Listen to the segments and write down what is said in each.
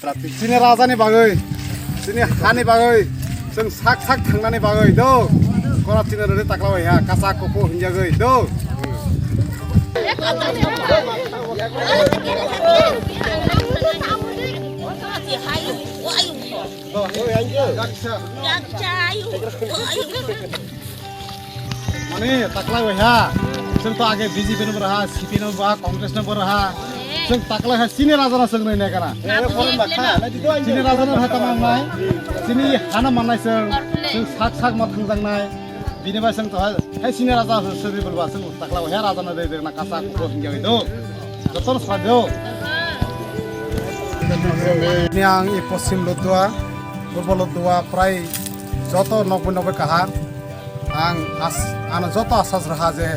Sini rajani bagai, sini hani bagai, sing sak thangani bagai do. Korat sini dari taklaw ya, kasak koko hinjagai do. Mane taklaw ya, sing to age BJP no beraha, CP no beraha, Congress no beraha. Sing taklaw ha sini rajana sing nei kana. Sini rajana ha tamang nai. Sini hana manai sing sak ma thangjang nai. Bini ba sing to ha sini raja sri bolba sing taklaw ha rajana dei na kasak koko hinjagai do. Jotor sajo. Ini ang iposim Lodwa, Gurbo Lodwa prai joto 90 kaha ang joto asas raha je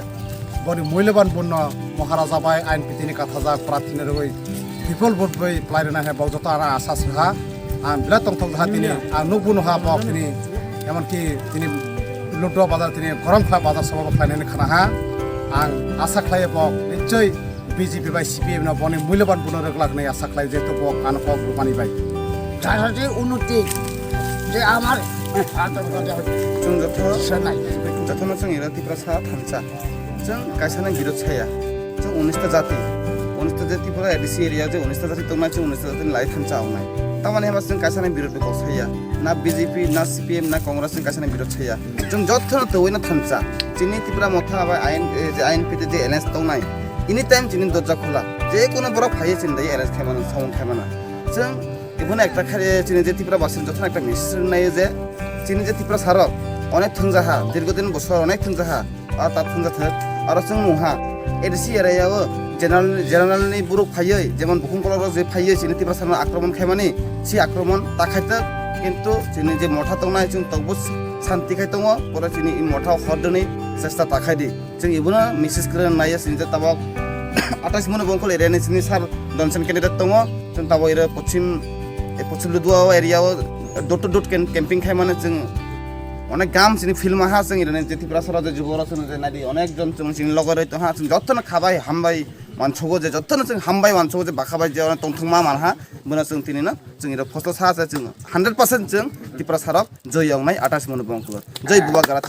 boni mূল্যবান পূর্ণ মহারাজা by আইন পিতিনি কাথাজা প্রার্থীনে রই people vote বই প্লাইনা হে বাউ joto ara asas raha ang bla tongthok ha tini ang nukbuno ha bok tini emonki tini Lodwa bazar tini gorom kha bazar sabab fainani khana ha ang asa khlai bok nichoi BJP by CPM na boni mূল্যবান পূর্ণ রেগলাক নাই আশা খাই যে তো বক আন বক রুমানি by যাতে উন্নতি যে আমার जों जथन जों इरातिफ्रा सा थामसा जों गायसाना बिरोध साया जों 19टा जाति 19टा जातिफोरा एडिसि एरिया जे 19टा जाति दंना जों 19टा जाति लाई थामसा आवनाय तामाने हेमा जों गायसाना बिरोध बक साया ना BJP ना CPM ना कांग्रेस जों गायसाना बिरोध साया जों जथन तवैना थामसा जिनि तिफ्रा मथा बा आयन पिते जे एलएस दंनाय एनी टाइम जिनि दरजा खुला जे कोनो बरा फाये जिन दाय एलएस खायमाना साउन खायमाना जों इबन एकटा खारे जिनि जे तिफ्रा बासिन जथन एकटा मेसेज नाय जे जिनि जे तिफ्रा सारक অনেক থংজাহা দীর্ঘদিন বছর অনেক থংজাহা আর তার থংজাথে আর जों नहा एडिसि एरियायाव জেনারেলনি বুরুক ফাইयै যেমন বুকুমকলৰ যে ফাইयै চিনি তিব্রা সারনা আক্রমণ খাইমানি সি আক্রমণ তাখাইতে কিন্তু চিনি যে মঠা তংনাय जों তবু শান্তি খাইতङ পরে চিনি ই মঠা হরদনি চেষ্টা তাখাইদি जों ইবুনা মেসেজ করে নাইয়া চিনি যে তাবক 28 মনে বংকল এরিয়ানি চিনি সার দনসন ক্যান্ডিডেট দङ जों তাবো এর পশ্চিম লুদুয়া এরিয়াও ডট টু ডট ক্যাম্পিং খাইমানে जों অনেক গাম চিনি ফিল্ম আহা जों ইরানে যে ত্রিপুরা সরাজে যুবরা যে নাদি অনেকজন চিনি লগর হইতো হা যতন খাবাই হামবাই মানছগো যে যতন जों হামবাই মানছগো যে বাখাবাই যে অনেক তংথংমা মানহা বনা जों তিনি না जों ইরা ফসল সাহা जों 100% जों ত্রিপুরা সরক জয় आवनाय 28 মন বংকল জয় বুবা গারা